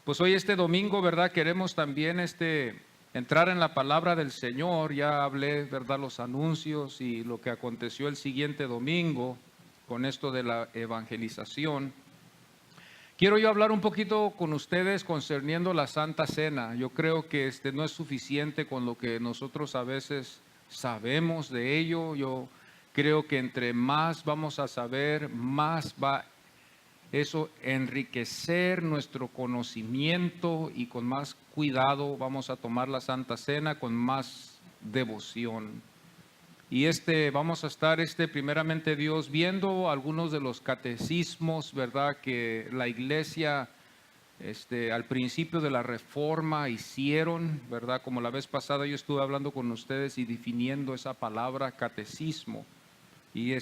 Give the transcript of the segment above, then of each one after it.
Pues hoy este domingo, ¿verdad? Queremos también entrar en la palabra del Señor. Ya hablé, ¿verdad? Los anuncios y lo que aconteció el siguiente domingo con esto de la evangelización. Quiero yo hablar un poquito con ustedes concerniendo la Santa Cena. Yo creo que no es suficiente con lo que nosotros a veces sabemos de ello. Yo creo que entre más vamos a saber, más va eso enriquecer nuestro conocimiento, y con más cuidado vamos a tomar la Santa Cena, con más devoción. Y vamos a estar primeramente Dios viendo algunos de los catecismos, ¿verdad?, que la iglesia al principio de la Reforma hicieron, ¿verdad? Como la vez pasada yo estuve hablando con ustedes y definiendo esa palabra catecismo. Y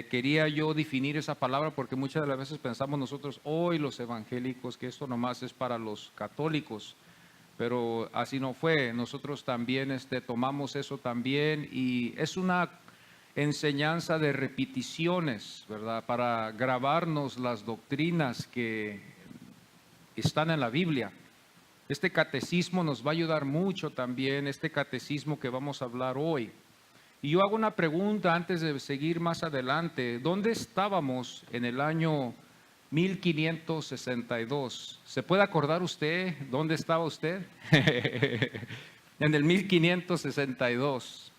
quería yo definir esa palabra porque muchas de las veces pensamos nosotros hoy los evangélicos que esto nomás es para los católicos, pero así no fue. Nosotros también tomamos eso también, y es una enseñanza de repeticiones, ¿verdad? Para grabarnos las doctrinas que están en la Biblia. Este catecismo nos va a ayudar mucho también, este catecismo que vamos a hablar hoy. Y yo hago una pregunta antes de seguir más adelante. ¿Dónde estábamos en el año 1562? ¿Se puede acordar usted dónde estaba usted? En el 1562.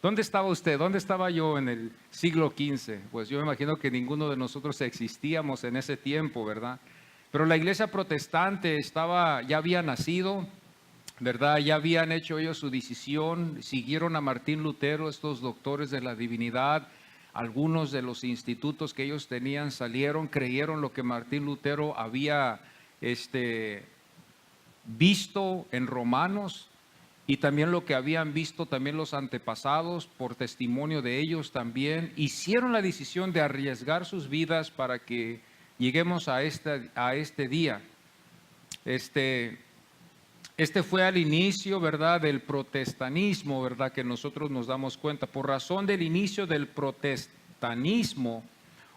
¿Dónde estaba usted? ¿Dónde estaba yo en el siglo XV? Pues yo me imagino que ninguno de nosotros existíamos en ese tiempo, ¿verdad? Pero la iglesia protestante ya había nacido, ¿verdad? Ya habían hecho ellos su decisión, siguieron a Martín Lutero, estos doctores de la divinidad. Algunos de los institutos que ellos tenían salieron, creyeron lo que Martín Lutero había visto en Romanos, y también lo que habían visto también los antepasados por testimonio de ellos también. Hicieron la decisión de arriesgar sus vidas para que lleguemos a este día. Este fue al inicio, ¿verdad?, del protestantismo, ¿verdad?, que nosotros nos damos cuenta. Por razón del inicio del protestantismo,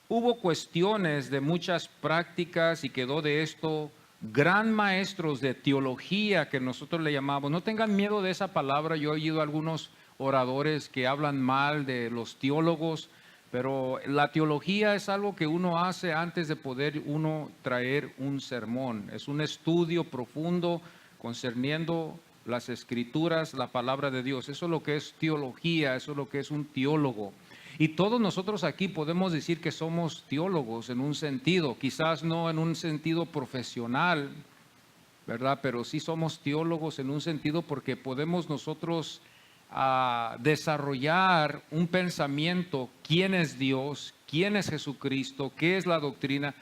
hubo cuestiones de muchas prácticas y quedó de esto gran maestros de teología que nosotros le llamamos. No tengan miedo de esa palabra. Yo he oído algunos oradores que hablan mal de los teólogos, pero la teología es algo que uno hace antes de poder uno traer un sermón. Es un estudio profundo concerniendo las escrituras, la palabra de Dios. Eso es lo que es teología, eso es lo que es un teólogo. Y todos nosotros aquí podemos decir que somos teólogos en un sentido, quizás no en un sentido profesional, ¿verdad? Pero sí somos teólogos en un sentido porque podemos nosotros desarrollar un pensamiento: quién es Dios, quién es Jesucristo, qué es la doctrina,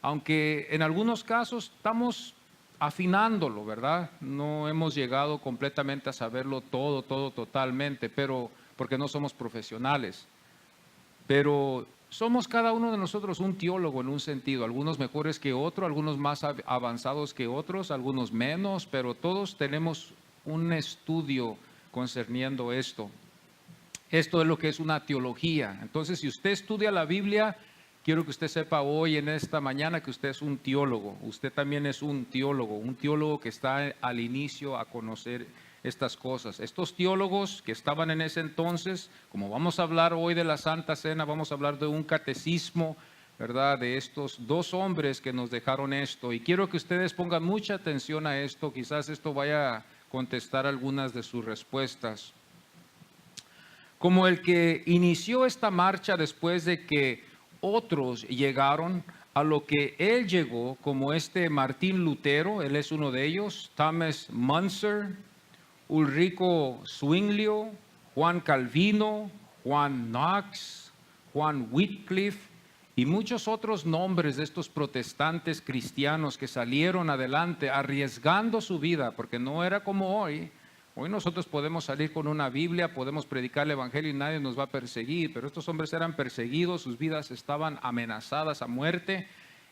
aunque en algunos casos estamos afinándolo, ¿verdad? No hemos llegado completamente a saberlo todo totalmente, pero porque no somos profesionales. Pero somos cada uno de nosotros un teólogo en un sentido, algunos mejores que otros, algunos más avanzados que otros, algunos menos, pero todos tenemos un estudio concerniendo esto. Esto es lo que es una teología. Entonces, si usted estudia la Biblia, quiero que usted sepa hoy, en esta mañana, que usted es un teólogo. Usted también es un teólogo que está al inicio a conocer estas cosas. Estos teólogos que estaban en ese entonces, como vamos a hablar hoy de la Santa Cena, vamos a hablar de un catecismo, ¿verdad?, de estos dos hombres que nos dejaron esto. Y quiero que ustedes pongan mucha atención a esto. Quizás esto vaya a contestar algunas de sus respuestas. Como el que inició esta marcha después de que otros llegaron a lo que él llegó, como Martín Lutero, él es uno de ellos, Thomas Munzer, Ulrico Zwinglio, Juan Calvino, Juan Knox, Juan Wycliffe y muchos otros nombres de estos protestantes cristianos que salieron adelante arriesgando su vida, porque no era como hoy. Hoy nosotros podemos salir con una Biblia, podemos predicar el Evangelio y nadie nos va a perseguir, pero estos hombres eran perseguidos, sus vidas estaban amenazadas a muerte.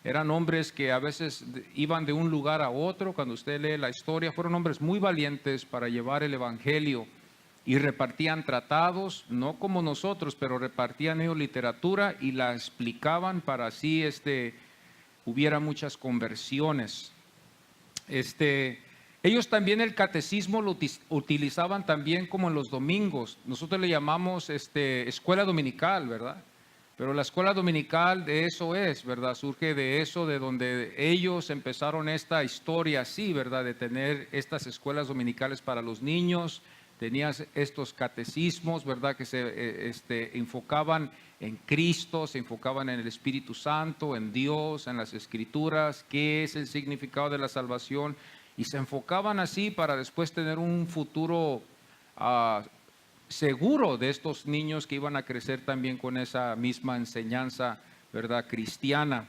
Eran hombres que a veces iban de un lugar a otro. Cuando usted lee la historia, fueron hombres muy valientes para llevar el Evangelio y repartían tratados, no como nosotros, pero repartían ellos literatura y la explicaban para así hubiera muchas conversiones. Ellos también el catecismo lo utilizaban también como en los domingos. Nosotros le llamamos escuela dominical, ¿verdad? Pero la escuela dominical de eso es, ¿verdad? Surge de eso, de donde ellos empezaron esta historia así, ¿verdad? De tener estas escuelas dominicales para los niños. Tenías estos catecismos, ¿verdad? Que se enfocaban en Cristo, se enfocaban en el Espíritu Santo, en Dios, en las Escrituras, qué es el significado de la salvación. Y se enfocaban así para después tener un futuro seguro de estos niños que iban a crecer también con esa misma enseñanza, ¿verdad? Cristiana.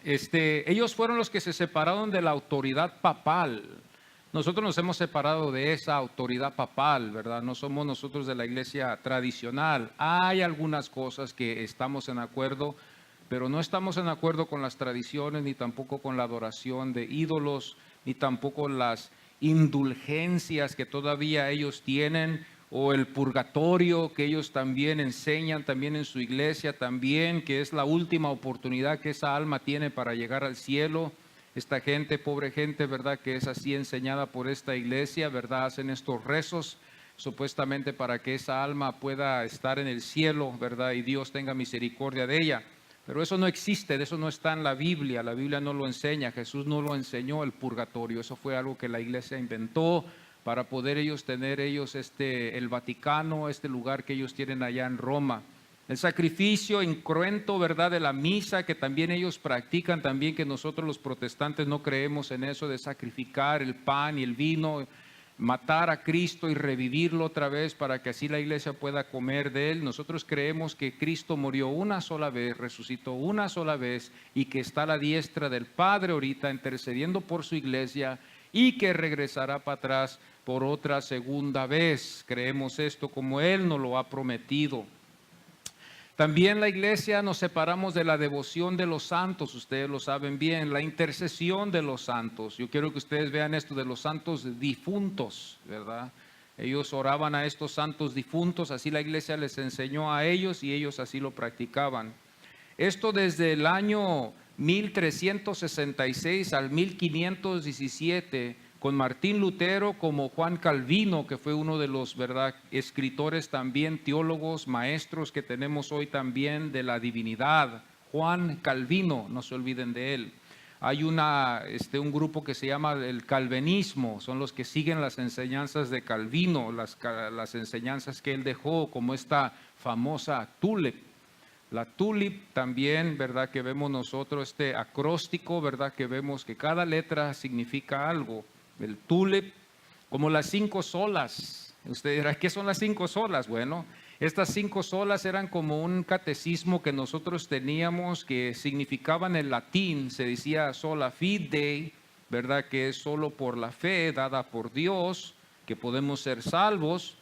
Ellos fueron los que se separaron de la autoridad papal. Nosotros nos hemos separado de esa autoridad papal, ¿verdad? No somos nosotros de la iglesia tradicional. Hay algunas cosas que estamos en acuerdo, pero no estamos en acuerdo con las tradiciones, ni tampoco con la adoración de ídolos, ni tampoco las indulgencias que todavía ellos tienen, o el purgatorio que ellos también enseñan, también en su iglesia, también que es la última oportunidad que esa alma tiene para llegar al cielo. Esta gente, pobre gente, ¿verdad? Que es así enseñada por esta iglesia, ¿verdad? Hacen estos rezos supuestamente para que esa alma pueda estar en el cielo, ¿verdad? Y Dios tenga misericordia de ella. Pero eso no existe, de eso no está en la Biblia no lo enseña, Jesús no lo enseñó el purgatorio, eso fue algo que la iglesia inventó para poder ellos tener el Vaticano, este lugar que ellos tienen allá en Roma. El sacrificio incruento, ¿verdad? De la misa que también ellos practican, también que nosotros los protestantes no creemos en eso de sacrificar el pan y el vino, matar a Cristo y revivirlo otra vez para que así la iglesia pueda comer de él. Nosotros creemos que Cristo murió una sola vez, resucitó una sola vez y que está a la diestra del Padre ahorita intercediendo por su iglesia y que regresará para atrás por otra segunda vez. Creemos esto como Él nos lo ha prometido. También la iglesia nos separamos de la devoción de los santos, ustedes lo saben bien, la intercesión de los santos. Yo quiero que ustedes vean esto de los santos difuntos, ¿verdad? Ellos oraban a estos santos difuntos, así la iglesia les enseñó a ellos y ellos así lo practicaban. Esto desde el año 1366 al 1517, con Martín Lutero como Juan Calvino, que fue uno de los, ¿verdad?, escritores también, teólogos, maestros que tenemos hoy también de la divinidad. Juan Calvino, no se olviden de él. Hay un grupo que se llama el calvinismo, son los que siguen las enseñanzas de Calvino, las enseñanzas que él dejó, como esta famosa tulip. La tulip también, ¿verdad?, que vemos nosotros, este acróstico, ¿verdad?, que vemos que cada letra significa algo. El tulip, como las 5 solas. Usted dirá, ¿qué son las 5 solas? Bueno, estas 5 solas eran como un catecismo que nosotros teníamos que significaban en latín, se decía sola fide, ¿verdad?, que es solo por la fe dada por Dios, que podemos ser salvos.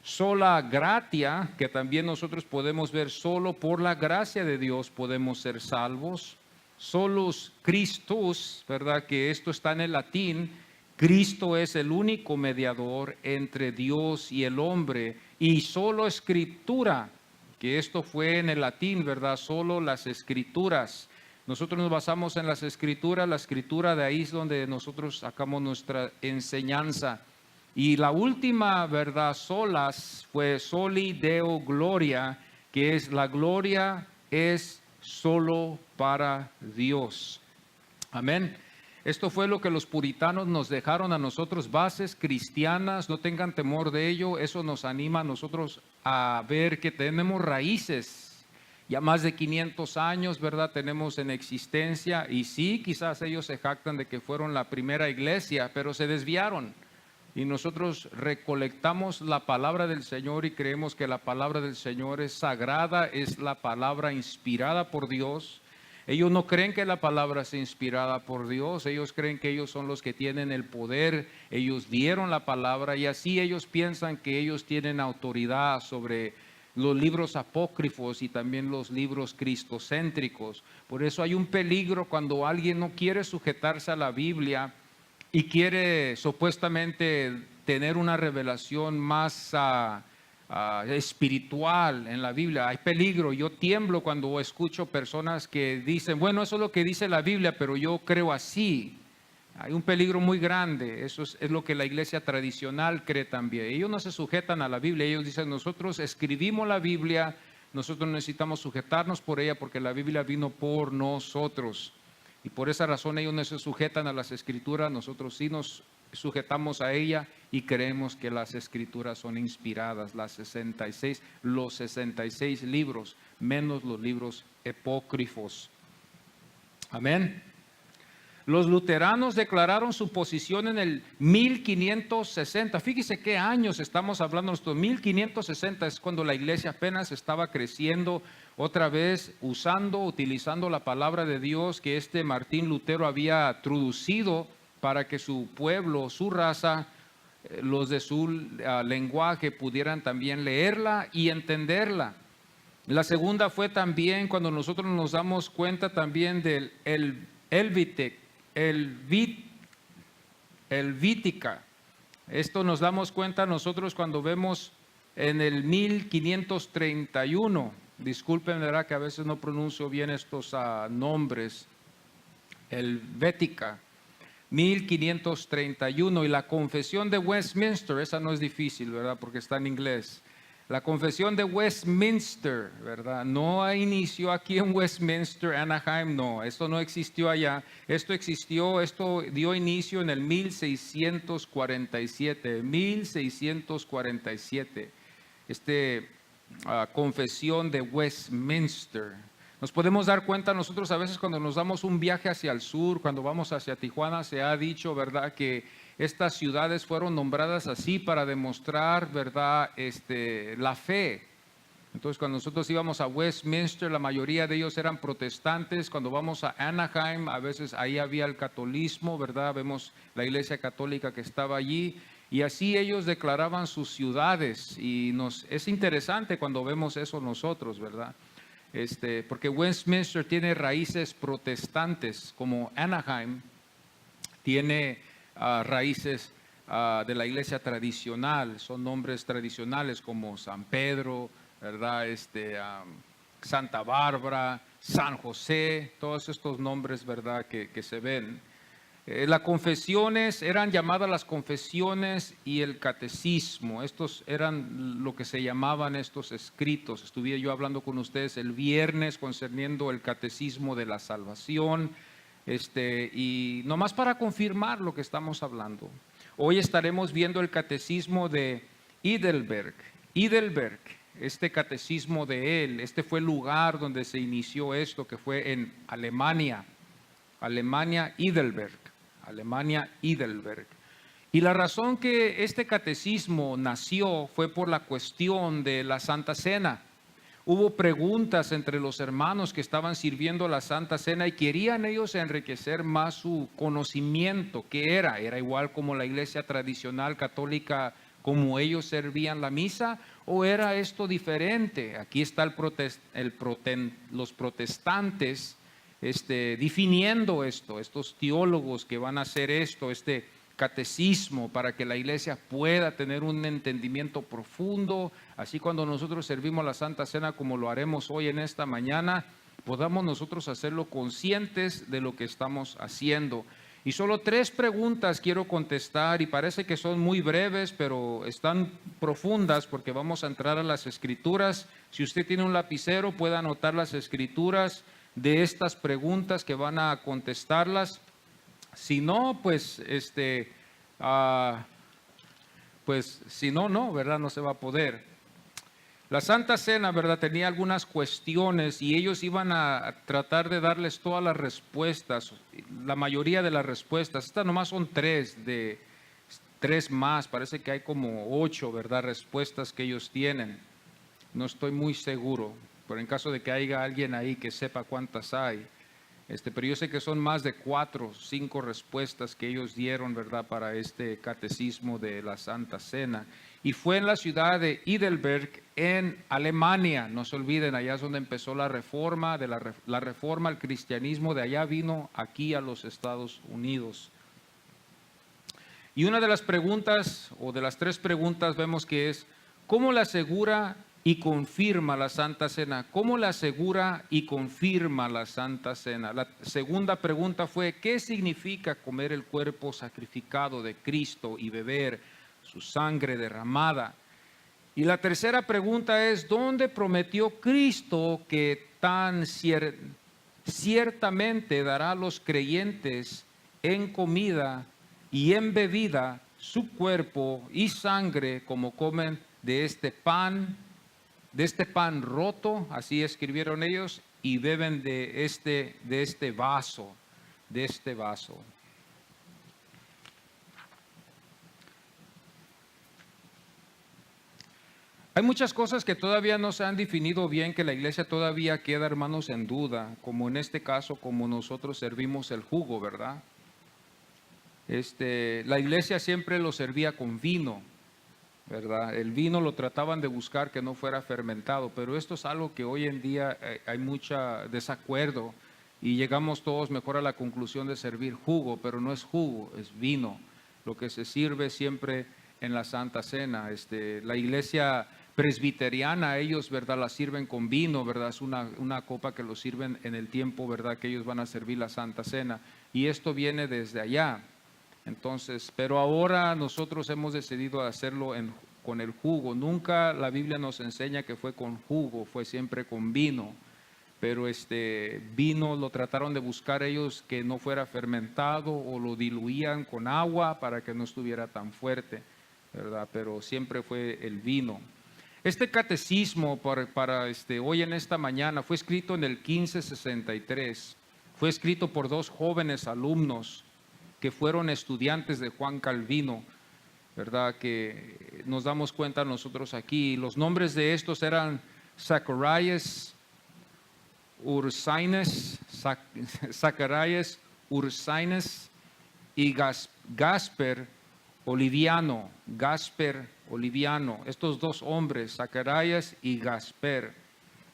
Sola gratia, que también nosotros podemos ver solo por la gracia de Dios podemos ser salvos. Solus Christus, ¿verdad?, que esto está en el latín. Cristo es el único mediador entre Dios y el hombre. Y solo escritura, que esto fue en el latín, ¿verdad?, solo las escrituras. Nosotros nos basamos en las escrituras, la escritura de ahí es donde nosotros sacamos nuestra enseñanza. Y la última, ¿verdad?, solas fue soli Deo gloria, que es la gloria es solo para Dios. Amén. Esto fue lo que los puritanos nos dejaron a nosotros, bases cristianas, no tengan temor de ello. Eso nos anima a nosotros a ver que tenemos raíces. Ya más de 500 años, ¿verdad?, tenemos en existencia. Y sí, quizás ellos se jactan de que fueron la primera iglesia, pero se desviaron. Y nosotros recolectamos la palabra del Señor y creemos que la palabra del Señor es sagrada, es la palabra inspirada por Dios. Ellos no creen que la palabra sea inspirada por Dios, ellos creen que ellos son los que tienen el poder, ellos dieron la palabra y así ellos piensan que ellos tienen autoridad sobre los libros apócrifos y también los libros cristocéntricos. Por eso hay un peligro cuando alguien no quiere sujetarse a la Biblia y quiere supuestamente tener una revelación más espiritual en la Biblia. Hay peligro. Yo tiemblo cuando escucho personas que dicen, bueno, eso es lo que dice la Biblia, pero yo creo así. Hay un peligro muy grande, eso es lo que la iglesia tradicional cree también. Ellos no se sujetan a la Biblia, ellos dicen, nosotros escribimos la Biblia, nosotros necesitamos sujetarnos por ella porque la Biblia vino por nosotros. Y por esa razón ellos no se sujetan a las escrituras, nosotros sí nos sujetamos a ella y creemos que las escrituras son inspiradas, los 66 libros, menos los libros apócrifos. Amén. Los luteranos declararon su posición en el 1560. Fíjese qué años estamos hablando. 1560 es cuando la iglesia apenas estaba creciendo, otra vez utilizando la palabra de Dios que Martín Lutero había introducido para que su pueblo, su raza, los de su lenguaje pudieran también leerla y entenderla. La segunda fue también cuando nosotros nos damos cuenta también del Helvítica. Esto nos damos cuenta nosotros cuando vemos en el 1531. Disculpen, ¿verdad? Que a veces no pronuncio bien estos nombres. Helvética, 1531. Y la Confesión de Westminster, esa no es difícil, ¿verdad? Porque está en inglés. La Confesión de Westminster, ¿verdad? No inició aquí en Westminster, Anaheim, no. Esto no existió allá. Esto dio inicio en el 1647. 1647. Confesión de Westminster. Nos podemos dar cuenta nosotros a veces cuando nos damos un viaje hacia el sur, cuando vamos hacia Tijuana, se ha dicho, ¿verdad?, que estas ciudades fueron nombradas así para demostrar, ¿verdad?, la fe. Entonces, cuando nosotros íbamos a Westminster, la mayoría de ellos eran protestantes. Cuando vamos a Anaheim, a veces ahí había el catolicismo, ¿verdad? Vemos la iglesia católica que estaba allí. Y así ellos declaraban sus ciudades. Y es interesante cuando vemos eso nosotros, ¿verdad? Porque Westminster tiene raíces protestantes, como Anaheim tiene raíces de la iglesia tradicional. Son nombres tradicionales como San Pedro, ¿verdad? Santa Bárbara, San José, todos estos nombres, ¿verdad?, que se ven. Las confesiones eran llamadas las confesiones y el catecismo. Estos eran lo que se llamaban estos escritos. Estuve yo hablando con ustedes el viernes concerniendo el catecismo de la salvación. Y nomás para confirmar lo que estamos hablando. Hoy estaremos viendo el catecismo de Heidelberg. Heidelberg, este catecismo de él, fue el lugar donde se inició esto, que fue en Alemania. Heidelberg. Y la razón que este catecismo nació fue por la cuestión de la Santa Cena. Hubo preguntas entre los hermanos que estaban sirviendo la Santa Cena y querían ellos enriquecer más su conocimiento. ¿Qué era? ¿Era igual como la iglesia tradicional católica, como ellos servían la misa? ¿O era esto diferente? Aquí está los protestantes definiendo estos teólogos que van a hacer catecismo para que la iglesia pueda tener un entendimiento profundo. Así cuando nosotros servimos la Santa Cena como lo haremos hoy en esta mañana, podamos nosotros hacerlo conscientes de lo que estamos haciendo. Y solo 3 preguntas quiero contestar y parece que son muy breves, pero están profundas porque vamos a entrar a las escrituras. Si usted tiene un lapicero, puede anotar las escrituras de estas preguntas que van a contestarlas. Si no, pues si no, ¿verdad? No se va a poder. La Santa Cena, ¿verdad?, tenía algunas cuestiones y ellos iban a tratar de darles todas las respuestas, la mayoría de las respuestas. Estas nomás son 3 más, parece que hay como 8, ¿verdad?, respuestas que ellos tienen. No estoy muy seguro, pero en caso de que haya alguien ahí que sepa cuántas hay. Pero yo sé que son más de 4 o 5 respuestas que ellos dieron, ¿verdad?, para este catecismo de la Santa Cena. Y fue en la ciudad de Heidelberg, en Alemania. No se olviden, allá es donde empezó la reforma, la reforma al cristianismo, de allá vino aquí a los Estados Unidos. Y una de las preguntas, o de las 3 preguntas, vemos que es, ¿cómo le asegura y confirma la Santa Cena? ¿Cómo le asegura y confirma la Santa Cena? La segunda pregunta fue, ¿qué significa comer el cuerpo sacrificado de Cristo y beber su sangre derramada? Y la tercera pregunta es, ¿dónde prometió Cristo que tan ciertamente dará a los creyentes en comida y en bebida su cuerpo y sangre como comen de este pan roto, así escribieron ellos, y beben de este vaso, de este vaso? Hay muchas cosas que todavía no se han definido bien, que la iglesia todavía queda, hermanos, en duda, como en este caso, como nosotros servimos el jugo, ¿verdad? La iglesia siempre lo servía con vino, ¿verdad? El vino lo trataban de buscar que no fuera fermentado, pero esto es algo que hoy en día hay mucho desacuerdo y llegamos todos mejor a la conclusión de servir jugo, pero no es jugo, es vino, lo que se sirve siempre en la Santa Cena. La iglesia presbiteriana, ellos, ¿verdad?, la sirven con vino, ¿verdad? Es una copa que lo sirven en el tiempo, ¿verdad?, que ellos van a servir la Santa Cena, y esto viene desde allá. Entonces, pero ahora nosotros hemos decidido hacerlo con el jugo. Nunca la Biblia nos enseña que fue con jugo, fue siempre con vino. Pero vino lo trataron de buscar ellos que no fuera fermentado, o lo diluían con agua para que no estuviera tan fuerte, ¿verdad? Pero siempre fue el vino. Este catecismo para hoy en esta mañana fue escrito en el 1563. Fue escrito por dos jóvenes alumnos que fueron estudiantes de Juan Calvino, ¿verdad? Que nos damos cuenta nosotros aquí. Los nombres de estos eran Zacharias Ursinus y Gasper Oliviano. Estos dos hombres, Zacharias y Gasper.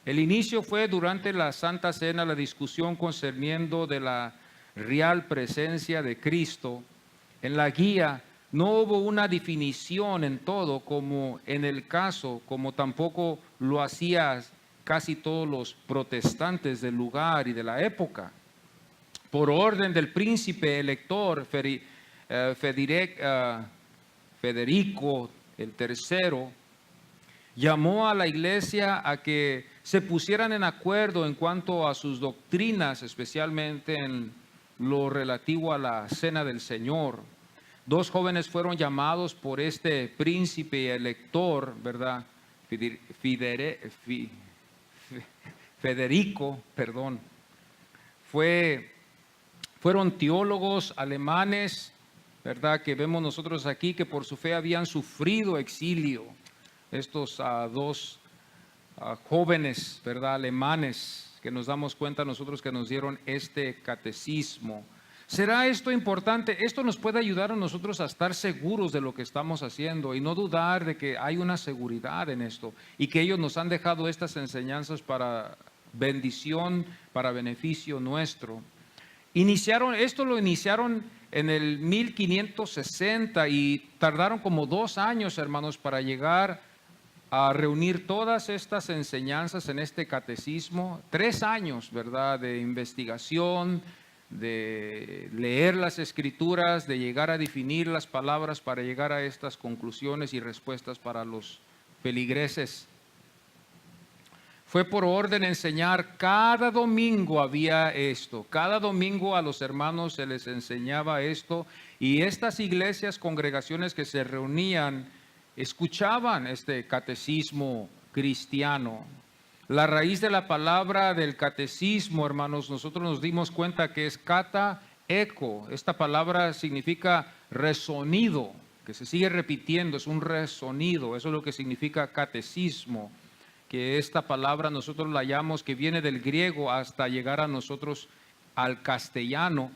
El inicio fue durante la Santa Cena, la discusión concerniendo de la real presencia de Cristo. En la guía no hubo una definición en todo, como en el caso, como tampoco lo hacían casi todos los protestantes del lugar y de la época. Por orden del príncipe elector Federico el tercero, llamó a la iglesia a que se pusieran en acuerdo en cuanto a sus doctrinas, especialmente en lo relativo a la cena del Señor. Dos jóvenes fueron llamados por este príncipe elector, ¿verdad? Federico, perdón. Fueron teólogos alemanes, ¿verdad? Que vemos nosotros aquí que por su fe habían sufrido exilio. Estos dos jóvenes, ¿verdad?, alemanes, que nos damos cuenta nosotros que nos dieron este catecismo. ¿Será esto importante? Esto nos puede ayudar a nosotros a estar seguros de lo que estamos haciendo y no dudar de que hay una seguridad en esto y que ellos nos han dejado estas enseñanzas para bendición, para beneficio nuestro. Esto lo iniciaron en el 1560 y tardaron como 2 años, hermanos, para llegar a reunir todas estas enseñanzas en este catecismo. 3 años, ¿verdad?, de investigación, de leer las escrituras, de llegar a definir las palabras para llegar a estas conclusiones y respuestas para los feligreses. Fue por orden enseñar, cada domingo había esto, cada domingo a los hermanos se les enseñaba esto, y estas iglesias, congregaciones que se reunían, escuchaban este catecismo cristiano. La raíz de la palabra del catecismo, hermanos, nosotros nos dimos cuenta que es kata eco. Esta palabra significa resonido, que se sigue repitiendo, es un resonido. Eso es lo que significa catecismo, que esta palabra nosotros la hallamos que viene del griego hasta llegar a nosotros al castellano,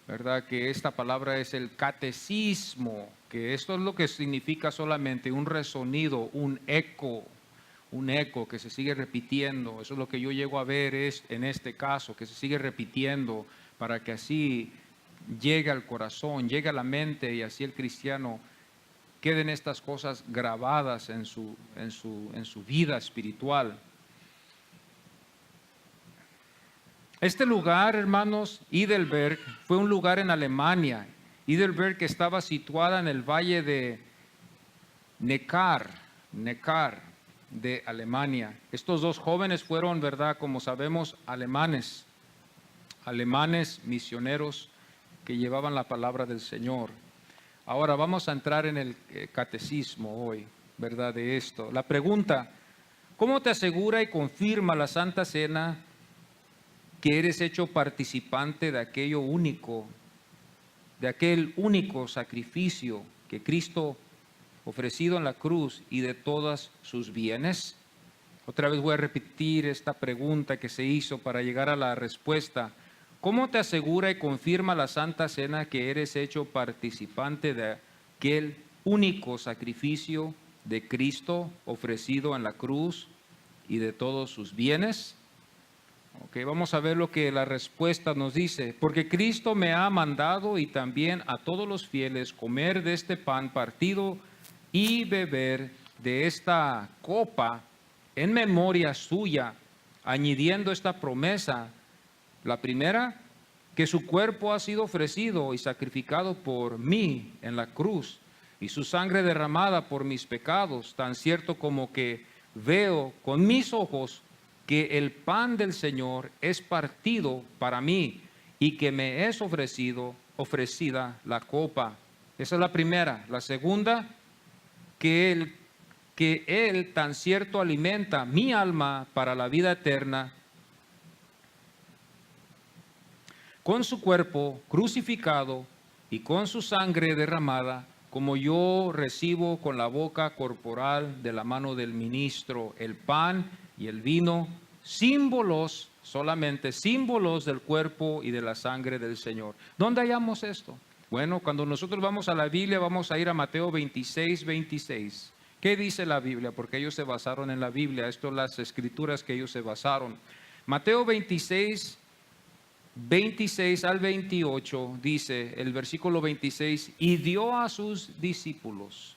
¿verdad? Que esta palabra es el catecismo, que esto es lo que significa solamente un resonido, un eco que se sigue repitiendo. Eso es lo que yo llego a ver en este caso, que se sigue repitiendo para que así llegue al corazón, llegue a la mente, y así el cristiano queden estas cosas grabadas en su vida espiritual. Este lugar, hermanos, Heidelberg, fue un lugar en Alemania. Heidelberg estaba situada en el valle de Neckar de Alemania. Estos dos jóvenes fueron, ¿verdad?, como sabemos, alemanes misioneros que llevaban la palabra del Señor. Ahora vamos a entrar en el catecismo hoy, ¿verdad?, de esto. La pregunta: ¿cómo te asegura y confirma la Santa Cena que eres hecho participante de aquel único sacrificio que Cristo ofrecido en la cruz y de todas sus bienes? Otra vez voy a repetir esta pregunta que se hizo para llegar a la respuesta. ¿Cómo te asegura y confirma la Santa Cena que eres hecho participante de aquel único sacrificio de Cristo ofrecido en la cruz y de todos sus bienes? Okay, vamos a ver lo que la respuesta nos dice. Porque Cristo me ha mandado y también a todos los fieles comer de este pan partido y beber de esta copa en memoria suya, añadiendo esta promesa. La primera, que su cuerpo ha sido ofrecido y sacrificado por mí en la cruz, y su sangre derramada por mis pecados, tan cierto como que veo con mis ojos que el pan del Señor es partido para mí y que me es ofrecida la copa. Esa es la primera. La segunda, que Él tan cierto alimenta mi alma para la vida eterna con su cuerpo crucificado y con su sangre derramada, como yo recibo con la boca corporal de la mano del ministro el pan y el vino, solamente símbolos del cuerpo y de la sangre del Señor. ¿Dónde hallamos esto? Bueno, cuando nosotros vamos a la Biblia, vamos a ir a Mateo 26. ¿Qué dice la Biblia? Porque ellos se basaron en la Biblia. Esto son las escrituras que ellos se basaron. Mateo 26 al 28 dice el versículo 26, y dio a sus discípulos.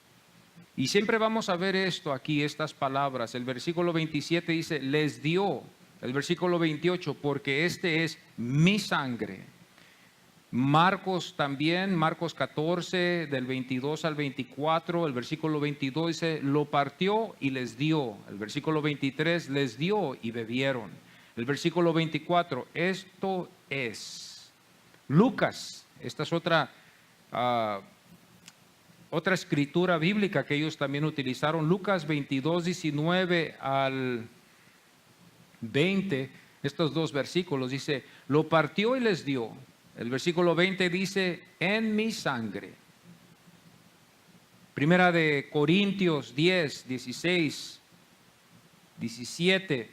Y siempre vamos a ver esto aquí, estas palabras. El versículo 27 dice, les dio. El versículo 28, porque este es mi sangre. Marcos también, Marcos 14, del 22 al 24, el versículo 22 dice, lo partió y les dio. El versículo 23, les dio y bebieron. El versículo 24, esto es. Lucas, esta es otra escritura bíblica que ellos también utilizaron. Lucas 22, 19 al 20, estos dos versículos, dice, lo partió y les dio. El versículo 20 dice, en mi sangre. Primera de Corintios 10, 16, 17,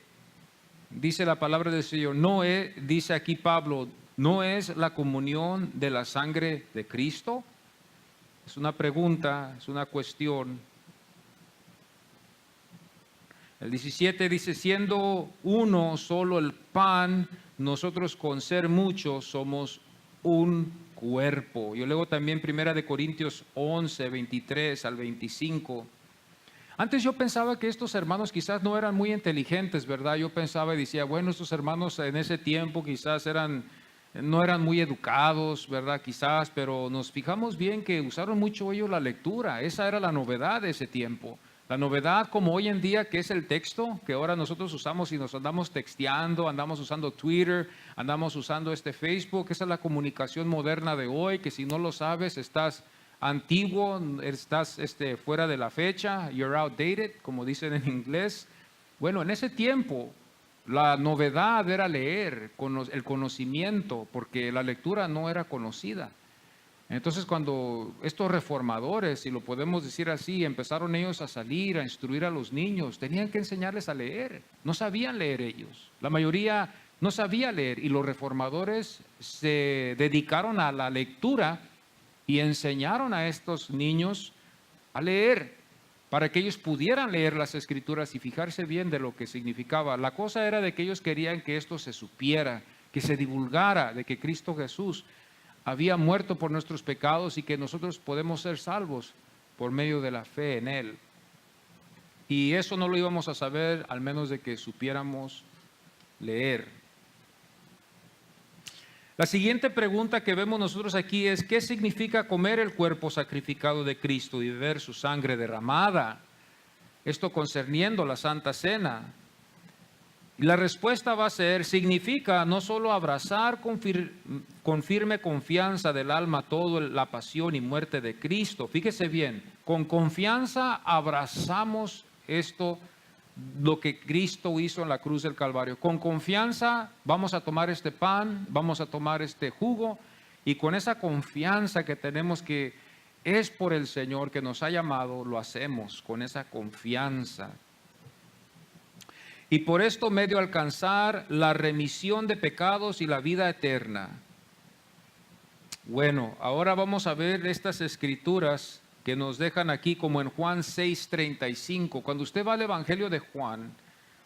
dice la palabra del Señor, dice aquí Pablo, ¿no es la comunión de la sangre de Cristo? Es una pregunta, es una cuestión. El 17 dice, siendo uno solo el pan, nosotros con ser muchos somos un cuerpo. Yo leo también Primera de Corintios 11, 23 al 25. Antes yo pensaba que estos hermanos quizás no eran muy inteligentes, ¿verdad? Yo pensaba y decía, bueno, estos hermanos en ese tiempo quizás no eran muy educados, ¿verdad? Quizás, pero nos fijamos bien que usaron mucho ellos la lectura. Esa era la novedad de ese tiempo. La novedad como hoy en día, que es el texto, que ahora nosotros usamos y nos andamos texteando, andamos usando Twitter, andamos usando Facebook. Esa es la comunicación moderna de hoy, que si no lo sabes, estás antiguo, estás fuera de la fecha, you're outdated, como dicen en inglés. Bueno, en ese tiempo la novedad era leer, el conocimiento, porque la lectura no era conocida. Entonces cuando estos reformadores, si lo podemos decir así, empezaron ellos a salir, a instruir a los niños, tenían que enseñarles a leer. No sabían leer ellos. La mayoría no sabía leer y los reformadores se dedicaron a la lectura y enseñaron a estos niños a leer para que ellos pudieran leer las escrituras y fijarse bien de lo que significaba. La cosa era de que ellos querían que esto se supiera, que se divulgara de que Cristo Jesús había muerto por nuestros pecados y que nosotros podemos ser salvos por medio de la fe en Él. Y eso no lo íbamos a saber al menos de que supiéramos leer. La siguiente pregunta que vemos nosotros aquí es: ¿qué significa comer el cuerpo sacrificado de Cristo y beber su sangre derramada? Esto concerniendo la Santa Cena. Y la respuesta va a ser: significa no solo abrazar con firme confianza del alma toda la pasión y muerte de Cristo. Fíjese bien, con confianza abrazamos esto, lo que Cristo hizo en la cruz del Calvario. Con confianza vamos a tomar este pan, vamos a tomar este jugo, y con esa confianza que tenemos que es por el Señor que nos ha llamado, lo hacemos con esa confianza. Y por esto medio alcanzar la remisión de pecados y la vida eterna. Bueno, ahora vamos a ver estas escrituras que nos dejan aquí, como en Juan 6:35. Cuando usted va al Evangelio de Juan,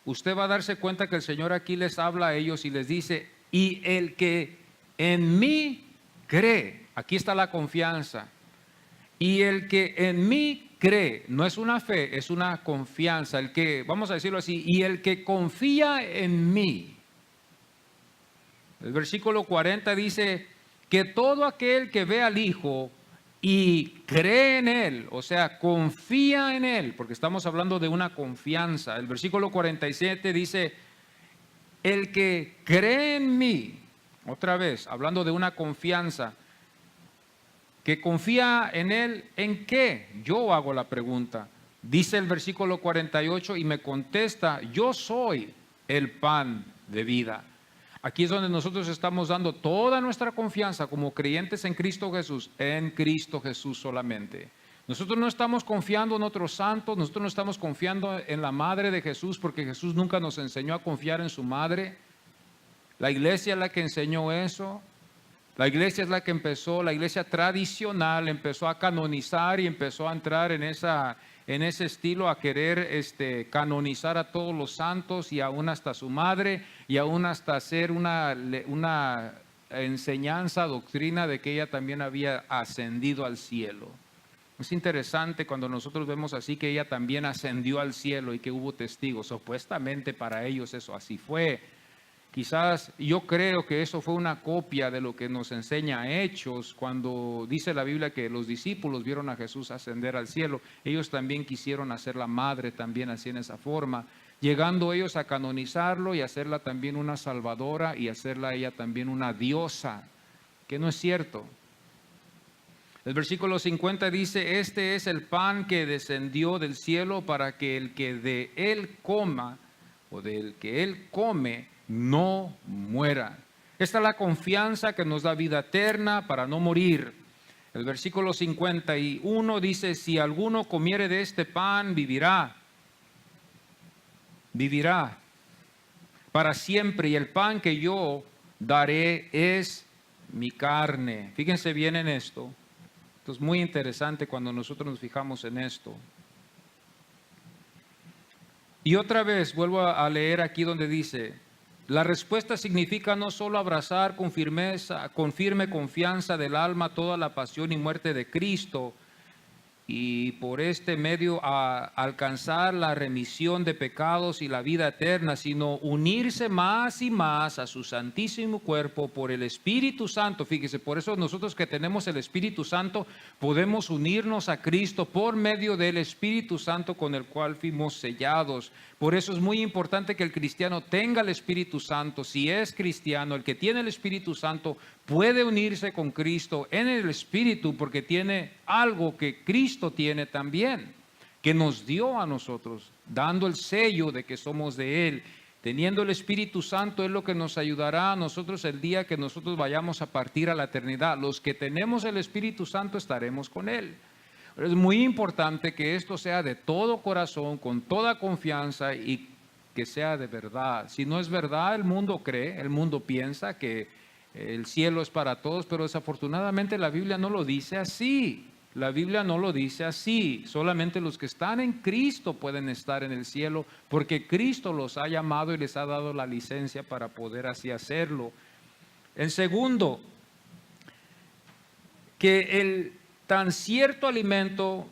usted va a darse cuenta que el Señor aquí les habla a ellos y les dice: y el que en mí cree, aquí está la confianza, y el que en mí cree, no es una fe, es una confianza, el que, vamos a decirlo así, y el que confía en mí. El versículo 40 dice que todo aquel que ve al Hijo y cree en Él, o sea, confía en Él, porque estamos hablando de una confianza. El versículo 47 dice: el que cree en mí, otra vez, hablando de una confianza, que confía en Él, ¿en qué? Yo hago la pregunta. Dice el versículo 48 y me contesta: yo soy el pan de vida. Aquí es donde nosotros estamos dando toda nuestra confianza como creyentes en Cristo Jesús solamente. Nosotros no estamos confiando en otros santos, nosotros no estamos confiando en la madre de Jesús, porque Jesús nunca nos enseñó a confiar en su madre. La iglesia es la que enseñó eso. La iglesia es la que empezó, la iglesia tradicional empezó a canonizar y empezó a entrar en ese estilo, a querer canonizar a todos los santos y aún hasta su madre, y aún hasta hacer una enseñanza, doctrina de que ella también había ascendido al cielo. Es interesante cuando nosotros vemos así, que ella también ascendió al cielo y que hubo testigos. Supuestamente para ellos eso así fue. Quizás yo creo que eso fue una copia de lo que nos enseña Hechos, cuando dice la Biblia que los discípulos vieron a Jesús ascender al cielo. Ellos también quisieron hacer la madre también así en esa forma, llegando ellos a canonizarlo y hacerla también una salvadora y hacerla ella también una diosa, que no es cierto. El versículo 50 dice: este es el pan que descendió del cielo para que el que de él coma, o del que él come, no muera. Esta es la confianza que nos da vida eterna para no morir. El versículo 51 dice: si alguno comiere de este pan, vivirá para siempre, y el pan que yo daré es mi carne. Fíjense bien en esto. Esto es muy interesante cuando nosotros nos fijamos en esto. Y otra vez vuelvo a leer aquí donde dice: la respuesta significa no solo abrazar con firme confianza del alma toda la pasión y muerte de Cristo, y por este medio a alcanzar la remisión de pecados y la vida eterna, sino unirse más y más a su santísimo cuerpo por el Espíritu Santo. Fíjese, por eso nosotros que tenemos el Espíritu Santo podemos unirnos a Cristo por medio del Espíritu Santo con el cual fuimos sellados. Por eso es muy importante que el cristiano tenga el Espíritu Santo. Si es cristiano, el que tiene el Espíritu Santo puede unirse con Cristo en el Espíritu, porque tiene algo que Cristo tiene también, que nos dio a nosotros, dando el sello de que somos de Él. Teniendo el Espíritu Santo es lo que nos ayudará a nosotros el día que nosotros vayamos a partir a la eternidad. Los que tenemos el Espíritu Santo estaremos con Él. Pero es muy importante que esto sea de todo corazón, con toda confianza, y que sea de verdad. Si no es verdad, el mundo cree, el mundo piensa que el cielo es para todos, pero desafortunadamente la Biblia no lo dice así. La Biblia no lo dice así. Solamente los que están en Cristo pueden estar en el cielo, porque Cristo los ha llamado y les ha dado la licencia para poder así hacerlo. En segundo, que el tan cierto alimento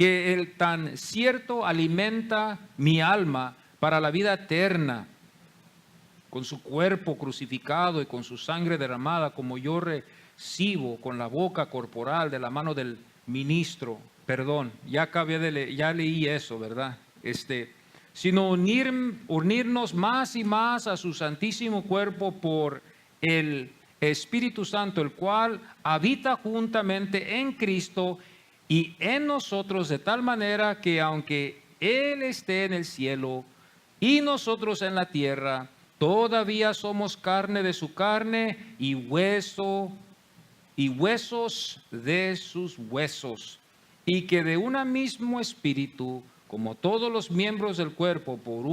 que el tan cierto alimenta mi alma para la vida eterna, con su cuerpo crucificado y con su sangre derramada, como yo recibo con la boca corporal de la mano del ministro. Perdón, ya acabé ya leí eso, ¿verdad? Sino unirnos más y más a su santísimo cuerpo por el Espíritu Santo, el cual habita juntamente en Cristo y en nosotros, de tal manera que aunque Él esté en el cielo y nosotros en la tierra, todavía somos carne de su carne y huesos de sus huesos, y que de un mismo espíritu, como todos los miembros del cuerpo, por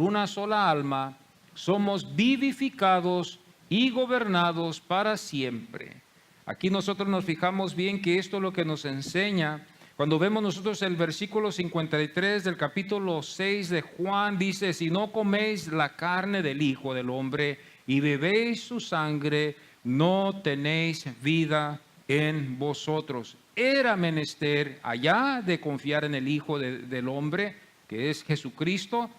una sola alma, somos vivificados y gobernados para siempre. Aquí nosotros nos fijamos bien que esto es lo que nos enseña. Cuando vemos nosotros el versículo 53 del capítulo 6 de Juan, dice: si no coméis la carne del Hijo del Hombre y bebéis su sangre, no tenéis vida en vosotros. Era menester allá de confiar en el Hijo del Hombre, que es Jesucristo,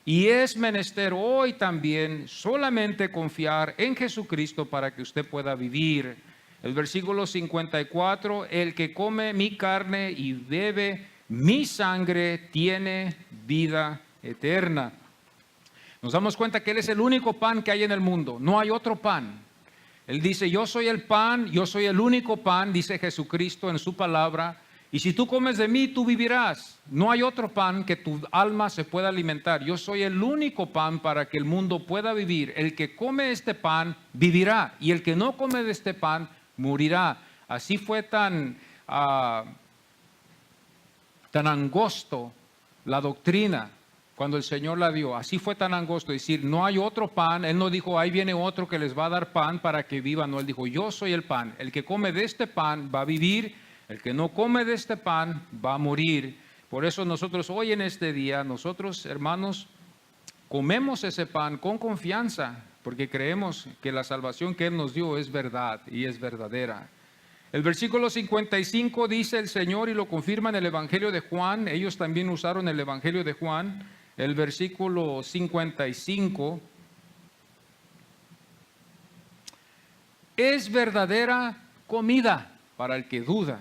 y es menester hoy también solamente confiar en Jesucristo para que usted pueda vivir. El versículo 54, el que come mi carne y bebe mi sangre tiene vida eterna. Nos damos cuenta que Él es el único pan que hay en el mundo, no hay otro pan. Él dice: yo soy el pan, yo soy el único pan, dice Jesucristo en su palabra, y si tú comes de mí, tú vivirás. No hay otro pan que tu alma se pueda alimentar. Yo soy el único pan para que el mundo pueda vivir. El que come este pan vivirá, y el que no come de este pan morirá. Así fue tan angosto la doctrina cuando el Señor la dio. Así fue tan angosto, decir, no hay otro pan. Él no dijo, ahí viene otro que les va a dar pan para que vivan. No, Él dijo, yo soy el pan. El que come de este pan va a vivir. El que no come de este pan va a morir. Por eso nosotros hoy en este día, nosotros hermanos, comemos ese pan con confianza, porque creemos que la salvación que Él nos dio es verdad y es verdadera. El versículo 55 dice el Señor, y lo confirma en el Evangelio de Juan. Ellos también usaron el Evangelio de Juan. El versículo 55 es verdadera comida para el que duda.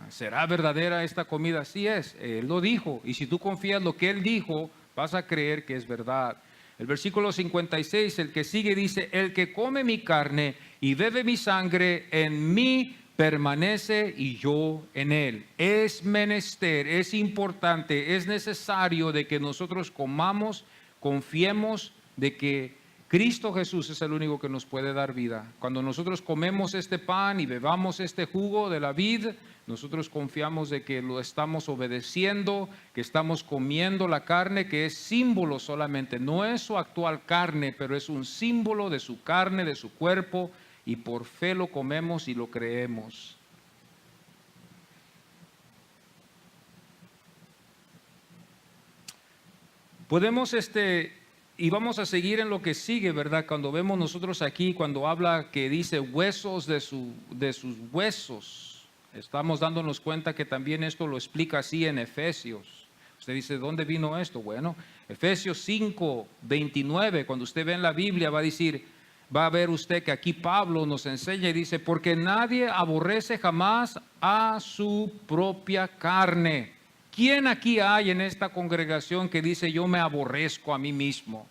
¿Será verdadera esta comida? Sí es, Él lo dijo, y si tú confías lo que Él dijo, vas a creer que es verdad. El versículo 56, el que sigue, dice: el que come mi carne y bebe mi sangre, en mí permanece y yo en él. Es menester, es importante, es necesario de que nosotros comamos, confiemos de que Cristo Jesús es el único que nos puede dar vida. Cuando nosotros comemos este pan y bebamos este jugo de la vid, nosotros confiamos de que lo estamos obedeciendo, que estamos comiendo la carne, que es símbolo solamente, no es su actual carne, pero es un símbolo de su carne, de su cuerpo, y por fe lo comemos y lo creemos. Podemos y vamos a seguir en lo que sigue, ¿verdad? Cuando vemos nosotros aquí, cuando habla que dice huesos de sus huesos, estamos dándonos cuenta que también esto lo explica así en Efesios. Usted dice, ¿dónde vino esto? Bueno, Efesios 5, 29, cuando usted ve en la Biblia va a ver usted que aquí Pablo nos enseña y dice, porque nadie aborrece jamás a su propia carne. ¿Quién aquí hay en esta congregación que dice yo me aborrezco a mí mismo?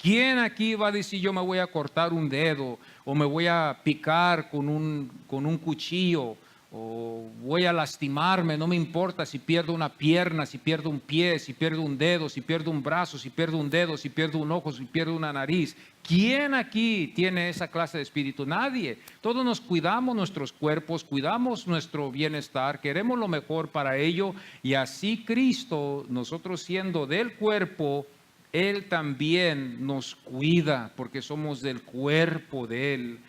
¿Quién aquí va a decir yo me voy a cortar un dedo o me voy a picar con un cuchillo o voy a lastimarme? No me importa si pierdo una pierna, si pierdo un pie, si pierdo un dedo, si pierdo un brazo, si pierdo un dedo, si pierdo un ojo, si pierdo una nariz. ¿Quién aquí tiene esa clase de espíritu? Nadie. Todos nos cuidamos nuestros cuerpos, cuidamos nuestro bienestar, queremos lo mejor para ello, y así Cristo, nosotros siendo del cuerpo, Él también nos cuida porque somos del cuerpo de Él.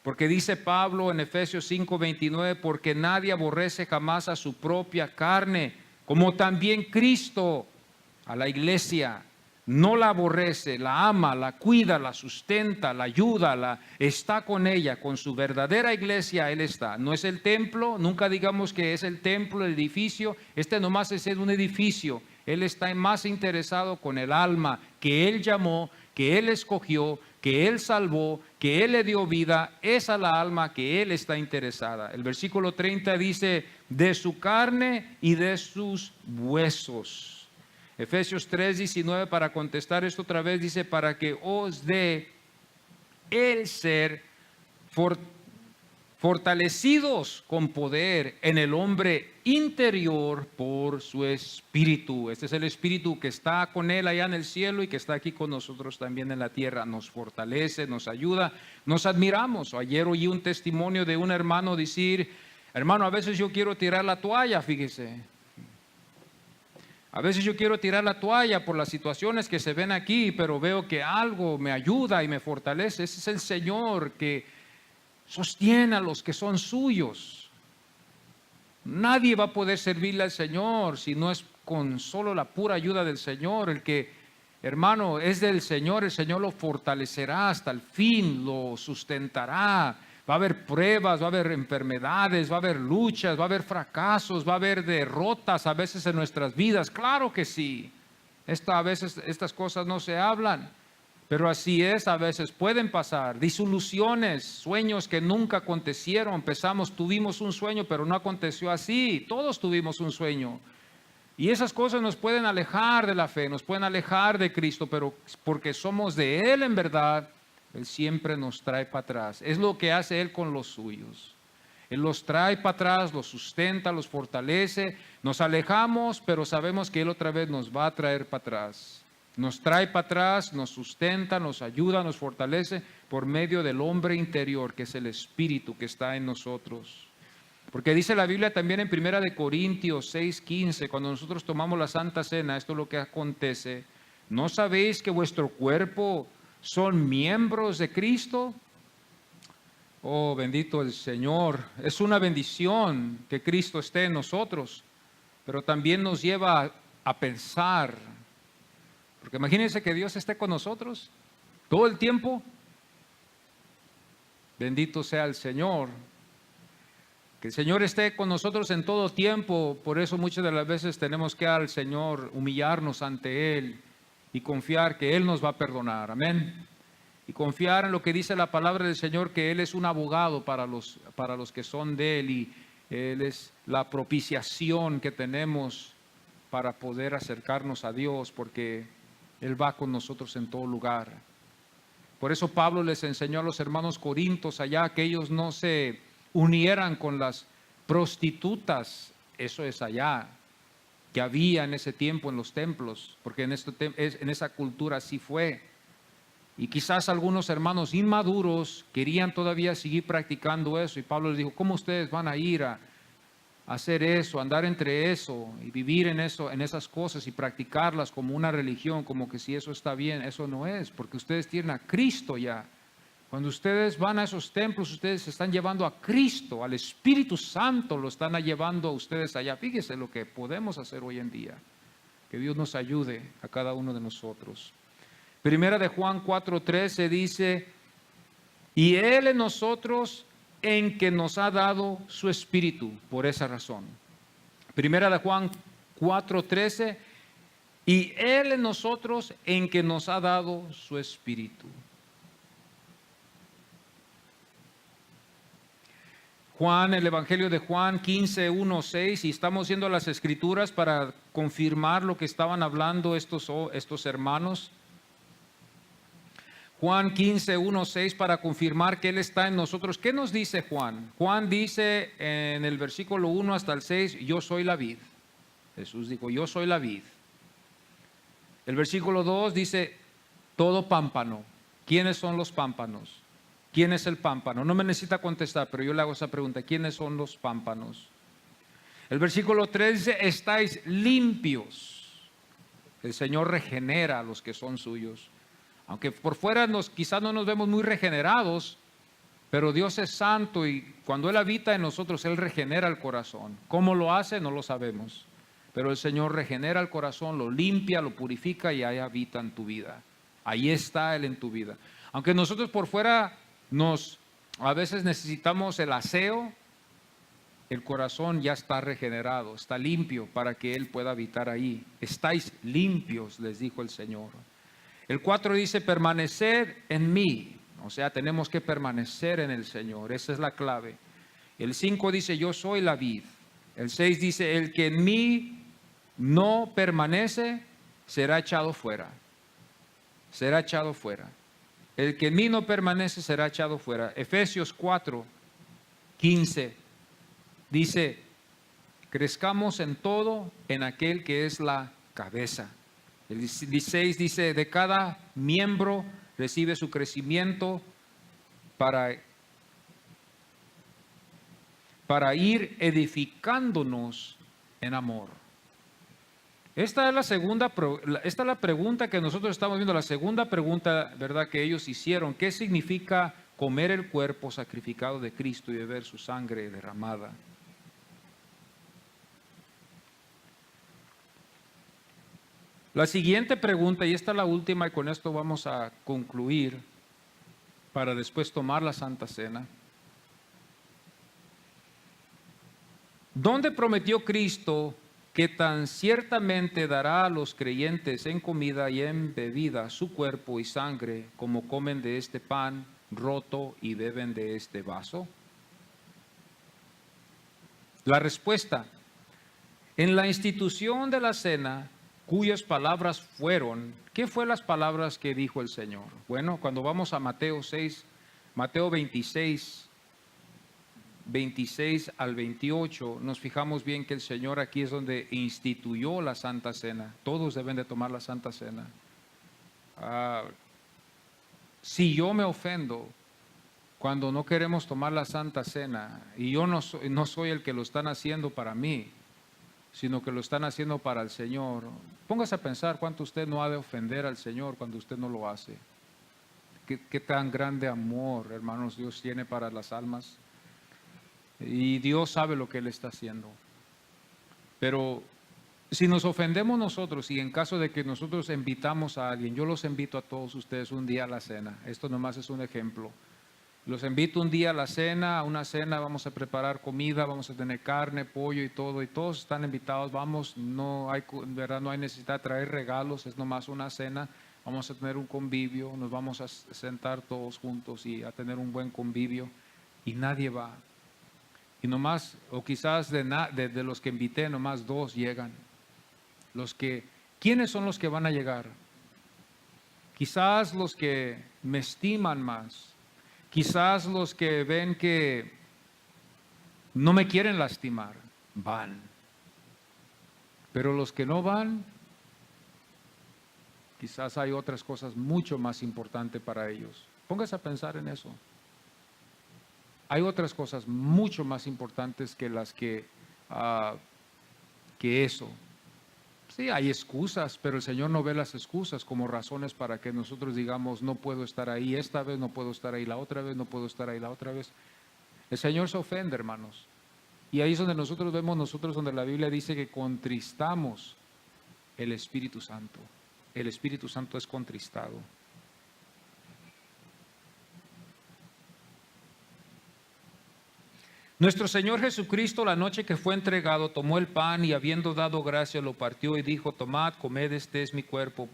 Porque dice Pablo en Efesios 5:29, porque nadie aborrece jamás a su propia carne, como también Cristo a la iglesia, no la aborrece, la ama, la cuida, la sustenta, la ayuda, está con ella, con su verdadera iglesia Él está. No es el templo, nunca digamos que es el templo, el edificio, nomás es un edificio. Él está más interesado con el alma que Él llamó, que Él escogió, que Él salvó, que Él le dio vida. Esa es la alma que Él está interesada. El versículo 30 dice, de su carne y de sus huesos. Efesios 3:19, para contestar esto otra vez, dice, para que os dé el ser fortalecidos con poder en el hombre interior por su espíritu. Este es el espíritu que está con Él allá en el cielo y que está aquí con nosotros también en la tierra. Nos fortalece, nos ayuda, nos admiramos. Ayer oí un testimonio de un hermano decir, hermano, a veces yo quiero tirar la toalla, fíjese. A veces yo quiero tirar la toalla por las situaciones que se ven aquí, pero veo que algo me ayuda y me fortalece. Ese es el Señor que sostiene a los que son suyos. Nadie va a poder servirle al Señor si no es con solo la pura ayuda del Señor. El que, hermano, es del Señor, el Señor lo fortalecerá hasta el fin, lo sustentará. Va a haber pruebas, va a haber enfermedades, va a haber luchas, va a haber fracasos, va a haber derrotas a veces en nuestras vidas. Claro que sí. A veces estas cosas no se hablan, pero así es, a veces pueden pasar. Disoluciones, sueños que nunca acontecieron. Tuvimos un sueño, pero no aconteció así. Todos tuvimos un sueño. Y esas cosas nos pueden alejar de la fe, nos pueden alejar de Cristo, pero porque somos de Él en verdad, Él siempre nos trae para atrás. Es lo que hace Él con los suyos. Él los trae para atrás, los sustenta, los fortalece. Nos alejamos, pero sabemos que Él otra vez nos va a traer para atrás. Nos trae para atrás, nos sustenta, nos ayuda, nos fortalece por medio del hombre interior, que es el Espíritu que está en nosotros. Porque dice la Biblia también en 1 Corintios 6:15, cuando nosotros tomamos la Santa Cena, esto es lo que acontece. ¿No sabéis que vuestro cuerpo son miembros de Cristo? Oh, bendito el Señor. Es una bendición que Cristo esté en nosotros, pero también nos lleva a pensar. Porque imagínense que Dios esté con nosotros todo el tiempo. Bendito sea el Señor. Que el Señor esté con nosotros en todo tiempo. Por eso muchas de las veces tenemos que al Señor humillarnos ante Él y confiar que Él nos va a perdonar. Amén. Y confiar en lo que dice la palabra del Señor, que Él es un abogado para los que son de Él, y Él es la propiciación que tenemos para poder acercarnos a Dios, porque Él va con nosotros en todo lugar. Por eso Pablo les enseñó a los hermanos corintios allá que ellos no se unieran con las prostitutas, eso es allá, que había en ese tiempo en los templos, porque en esa cultura así fue. Y quizás algunos hermanos inmaduros querían todavía seguir practicando eso, y Pablo les dijo, ¿cómo ustedes van a ir a hacer eso, andar entre eso y vivir en eso, en esas cosas y practicarlas como una religión, como que si eso está bien? Eso no es, porque ustedes tienen a Cristo ya. Cuando ustedes van a esos templos, ustedes están llevando a Cristo, al Espíritu Santo lo están llevando a ustedes allá. Fíjese lo que podemos hacer hoy en día. Que Dios nos ayude a cada uno de nosotros. Primera de Juan 4:13 dice, y Él en nosotros, en que nos ha dado su Espíritu, por esa razón. Primera de Juan 4:13, y Él en nosotros, en que nos ha dado su Espíritu. Juan, el Evangelio de Juan 15:1-6, y estamos yendo a las Escrituras para confirmar lo que estaban hablando estos hermanos. Juan 15:1-6, para confirmar que Él está en nosotros. ¿Qué nos dice Juan? Juan dice en el versículo 1 hasta el 6, yo soy la vid. Jesús dijo, yo soy la vid. El versículo 2 dice, todo pámpano. ¿Quiénes son los pámpanos? ¿Quién es el pámpano? No me necesita contestar, pero yo le hago esa pregunta. ¿Quiénes son los pámpanos? El versículo 3 dice, estáis limpios. El Señor regenera a los que son suyos. Aunque por fuera quizás no nos vemos muy regenerados, pero Dios es santo y cuando Él habita en nosotros, Él regenera el corazón. ¿Cómo lo hace? No lo sabemos. Pero el Señor regenera el corazón, lo limpia, lo purifica y ahí habita en tu vida. Ahí está Él en tu vida. Aunque nosotros por fuera a veces necesitamos el aseo, el corazón ya está regenerado, está limpio para que Él pueda habitar ahí. Estáis limpios, les dijo el Señor. El 4 dice, permaneced en mí. O sea, tenemos que permanecer en el Señor. Esa es la clave. El 5 dice, yo soy la vid. El 6 dice, el que en mí no permanece será echado fuera. Será echado fuera. El que en mí no permanece será echado fuera. Efesios 4, 15 dice, crezcamos en todo en aquel que es la cabeza. El 16 dice, de cada miembro recibe su crecimiento para ir edificándonos en amor. Esta es la pregunta que nosotros estamos viendo, la segunda pregunta, ¿verdad?, que ellos hicieron. ¿Qué significa comer el cuerpo sacrificado de Cristo y beber su sangre derramada? La siguiente pregunta, y esta es la última y con esto vamos a concluir para después tomar la Santa Cena. ¿Dónde prometió Cristo que tan ciertamente dará a los creyentes en comida y en bebida su cuerpo y sangre, como comen de este pan roto y beben de este vaso? La respuesta, en la institución de la cena, cuyas palabras fueron, ¿qué fue las palabras que dijo el Señor? Bueno, cuando vamos a Mateo 26 al 28, nos fijamos bien que el Señor aquí es donde instituyó la Santa Cena. Todos deben de tomar la Santa Cena. Si yo me ofendo cuando no queremos tomar la Santa Cena, y yo no soy el que lo están haciendo para mí, sino que lo están haciendo para el Señor, póngase a pensar cuánto usted no ha de ofender al Señor cuando usted no lo hace. Qué tan grande amor, hermanos, Dios tiene para las almas. Y Dios sabe lo que Él está haciendo. Pero si nos ofendemos nosotros, y en caso de que nosotros invitamos a alguien, yo los invito a todos ustedes un día a la cena. Esto nomás es un ejemplo. Los invito un día a la cena, a una cena, vamos a preparar comida, vamos a tener carne, pollo y todo, y todos están invitados. Vamos, no hay necesidad de traer regalos, es nomás una cena. Vamos a tener un convivio, nos vamos a sentar todos juntos y a tener un buen convivio, y nadie va. Y nomás, o quizás de los que invité, nomás 2 llegan. ¿Quiénes son los que van a llegar? Quizás los que me estiman más. Quizás los que ven que no me quieren lastimar, van. Pero los que no van, quizás hay otras cosas mucho más importantes para ellos. Póngase a pensar en eso. Hay otras cosas mucho más importantes que eso. Sí, hay excusas, pero el Señor no ve las excusas como razones para que nosotros digamos, no puedo estar ahí esta vez, no puedo estar ahí la otra vez, no puedo estar ahí la otra vez. El Señor se ofende, hermanos. Y ahí es donde nosotros vemos, donde la Biblia dice que contristamos el Espíritu Santo. El Espíritu Santo es contristado. Nuestro Señor Jesucristo, la noche que fue entregado, tomó el pan y habiendo dado gracias lo partió y dijo, tomad, comed, este es mi cuerpo,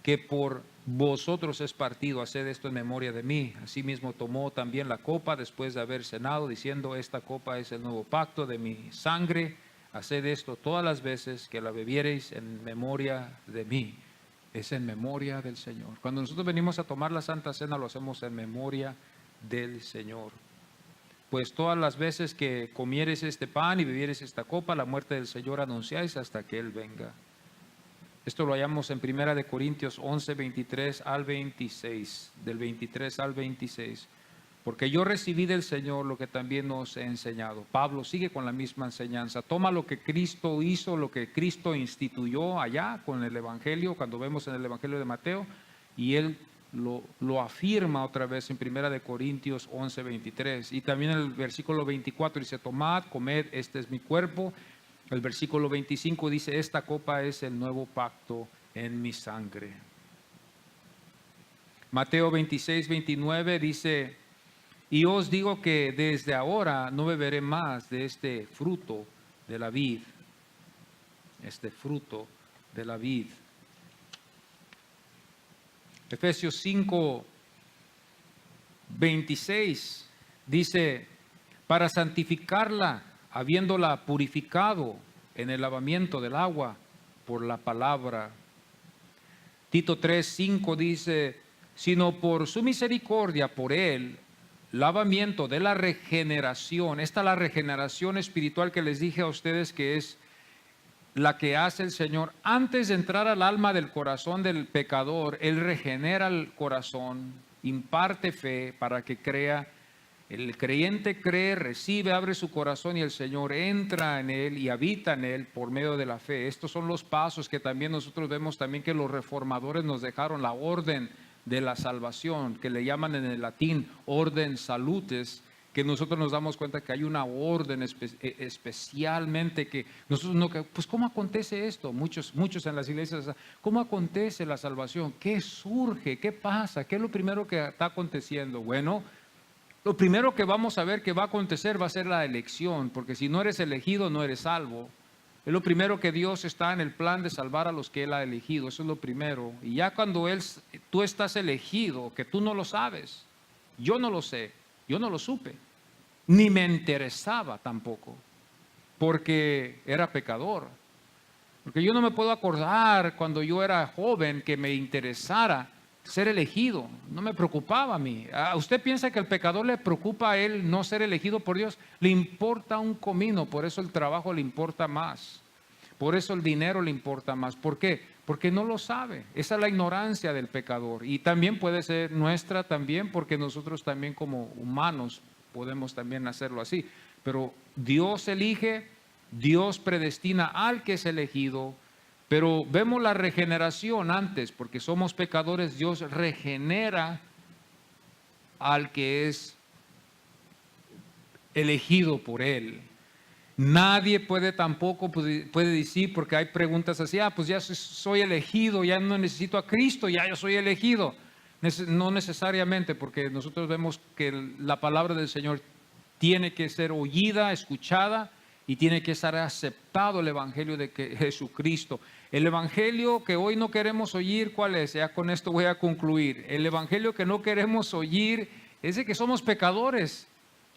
que por vosotros es partido, haced esto en memoria de mí. Asimismo tomó también la copa después de haber cenado, diciendo, esta copa es el nuevo pacto de mi sangre, haced esto todas las veces que la bebiereis en memoria de mí. Es en memoria del Señor. Cuando nosotros venimos a tomar la Santa Cena, lo hacemos en memoria del Señor. Pues todas las veces que comieres este pan y bebieres esta copa, la muerte del Señor anunciáis hasta que Él venga. Esto lo hallamos en 1 Corintios 11, 23 al 26, del 23 al 26. Porque yo recibí del Señor lo que también os he enseñado. Pablo sigue con la misma enseñanza. Toma lo que Cristo hizo, lo que Cristo instituyó allá con el Evangelio, cuando vemos en el Evangelio de Mateo, y él lo afirma otra vez en 1 Corintios 11, 23. Y también en el versículo 24 dice, tomad, comed, este es mi cuerpo. El versículo 25 dice, esta copa es el nuevo pacto en mi sangre. Mateo 26, 29 dice, y os digo que desde ahora no beberé más de este fruto de la vid. Este fruto de la vid. Efesios 5, 26 dice, para santificarla, habiéndola purificado en el lavamiento del agua por la palabra. Tito 3, 5 dice, sino por su misericordia, por él, lavamiento de la regeneración. Esta es la regeneración espiritual que les dije a ustedes, que es la que hace el Señor antes de entrar al alma del corazón del pecador. Él regenera el corazón, imparte fe para que crea. El creyente cree, recibe, abre su corazón y el Señor entra en él y habita en él por medio de la fe. Estos son los pasos que también nosotros vemos también que los reformadores nos dejaron, la orden de la salvación, que le llaman en el latín orden salutes, que nosotros nos damos cuenta que hay una orden especialmente que nosotros no, pues ¿cómo acontece esto? Muchos en las iglesias, ¿cómo acontece la salvación? ¿Qué surge? ¿Qué pasa? ¿Qué es lo primero que está aconteciendo? Bueno, lo primero que vamos a ver que va a acontecer va a ser la elección, porque si no eres elegido no eres salvo. Es lo primero, que Dios está en el plan de salvar a los que Él ha elegido, eso es lo primero. Y ya cuando tú estás elegido, que tú no lo sabes, yo no lo sé, yo no lo supe, ni me interesaba tampoco, porque era pecador. Porque yo no me puedo acordar cuando yo era joven que me interesara ser elegido, no me preocupaba a mí. ¿Usted piensa que al pecador le preocupa a él no ser elegido por Dios? Le importa un comino, por eso el trabajo le importa más, por eso el dinero le importa más. ¿Por qué? Porque no lo sabe. Esa es la ignorancia del pecador, y también puede ser nuestra también, porque nosotros también como humanos podemos también hacerlo así. Pero Dios elige, Dios predestina al que es elegido. Pero vemos la regeneración antes, porque somos pecadores. Dios regenera al que es elegido por Él. Nadie puede tampoco puede decir, porque hay preguntas así, pues ya soy elegido, ya no necesito a Cristo, ya yo soy elegido. No necesariamente, porque nosotros vemos que la palabra del Señor tiene que ser oída, escuchada, y tiene que ser aceptado el evangelio de Jesucristo. El evangelio que hoy no queremos oír, ¿cuál es? Ya con esto voy a concluir. El evangelio que no queremos oír es de que somos pecadores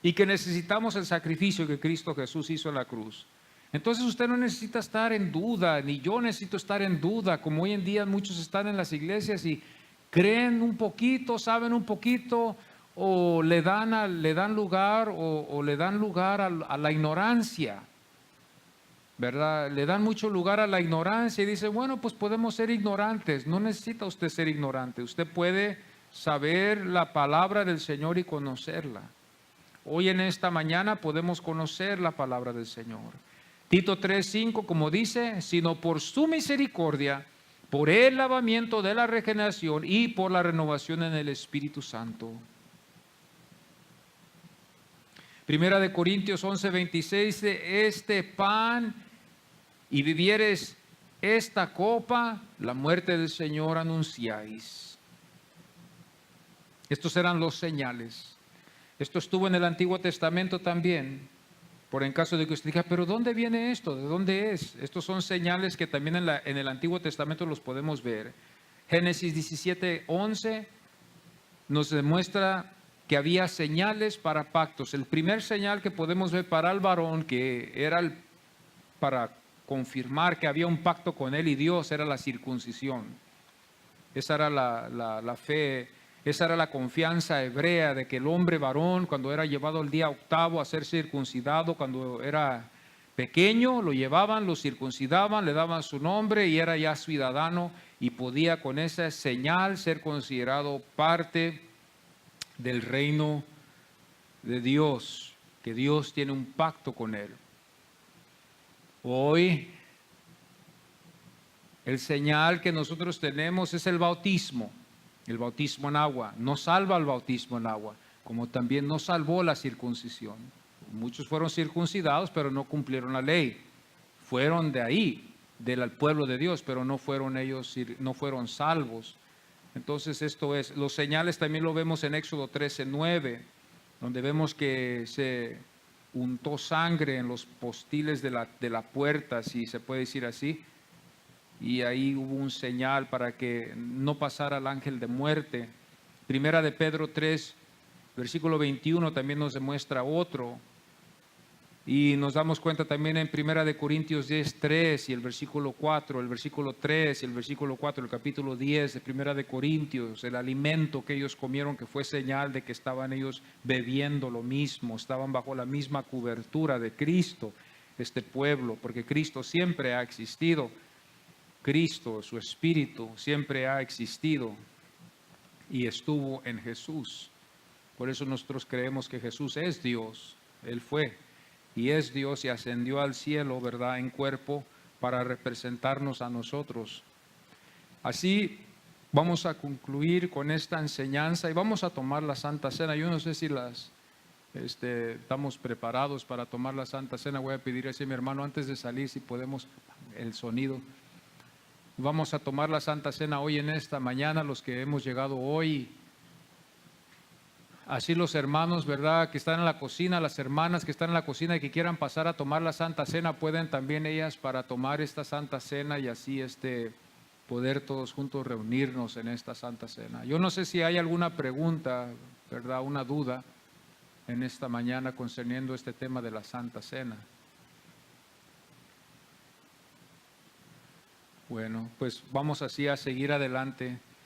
y que necesitamos el sacrificio que Cristo Jesús hizo en la cruz. Entonces usted no necesita estar en duda, ni yo necesito estar en duda, como hoy en día muchos están en las iglesias y creen un poquito, saben un poquito, o le dan lugar a la ignorancia, ¿verdad? Le dan mucho lugar a la ignorancia y dice, bueno, pues podemos ser ignorantes. No necesita usted ser ignorante, usted puede saber la palabra del Señor y conocerla. Hoy en esta mañana podemos conocer la palabra del Señor. Tito 3:5, como dice, sino por su misericordia, por el lavamiento de la regeneración y por la renovación en el Espíritu Santo. Primera de Corintios 11:26 dice, este pan y vivieres esta copa, la muerte del Señor anunciáis. Estos eran los señales. Esto estuvo en el Antiguo Testamento también, por en caso de que usted diga, pero ¿dónde viene esto? ¿De dónde es? Estos son señales que también en el Antiguo Testamento los podemos ver. Génesis 17:11 nos demuestra que había señales para pactos. El primer señal que podemos ver para el varón, que era para confirmar que había un pacto con él y Dios, era la circuncisión. Esa era la fe, esa era la confianza hebrea de que el hombre varón, cuando era llevado el día octavo a ser circuncidado, cuando era pequeño, lo llevaban, lo circuncidaban, le daban su nombre y era ya ciudadano y podía con esa señal ser considerado parte del reino de Dios, que Dios tiene un pacto con él. Hoy el señal que nosotros tenemos es el bautismo en agua. No salva el bautismo en agua, como también no salvó la circuncisión. Muchos fueron circuncidados, pero no cumplieron la ley. fueron de ahí, del pueblo de Dios, pero no fueron ellos, no fueron salvos. Entonces esto es, los señales también lo vemos en Éxodo 13:9, donde vemos que se untó sangre en los postiles de la puerta, si se puede decir así, y ahí hubo un señal para que no pasara el ángel de muerte. Primera de Pedro 3, versículo 21 también nos demuestra otro. Y nos damos cuenta también en Primera de Corintios 10:3 y el versículo 4, el versículo 3 y el versículo 4, el capítulo 10 de Primera de Corintios, el alimento que ellos comieron que fue señal de que estaban ellos bebiendo lo mismo, estaban bajo la misma cobertura de Cristo, este pueblo, porque Cristo siempre ha existido, Cristo, su Espíritu siempre ha existido y estuvo en Jesús. Por eso nosotros creemos que Jesús es Dios, Él fue y es Dios y ascendió al cielo, ¿verdad?, en cuerpo para representarnos a nosotros. Así vamos a concluir con esta enseñanza y vamos a tomar la Santa Cena. Yo no sé si estamos preparados para tomar la Santa Cena. Voy a pedir a mi hermano antes de salir si podemos el sonido. Vamos a tomar la Santa Cena hoy en esta mañana, los que hemos llegado hoy. Así los hermanos, ¿verdad?, que están en la cocina, las hermanas que están en la cocina y que quieran pasar a tomar la Santa Cena, pueden también ellas para tomar esta Santa Cena y así poder todos juntos reunirnos en esta Santa Cena. Yo no sé si hay alguna pregunta, ¿verdad?, una duda en esta mañana concerniendo este tema de la Santa Cena. Bueno, pues vamos así a seguir adelante.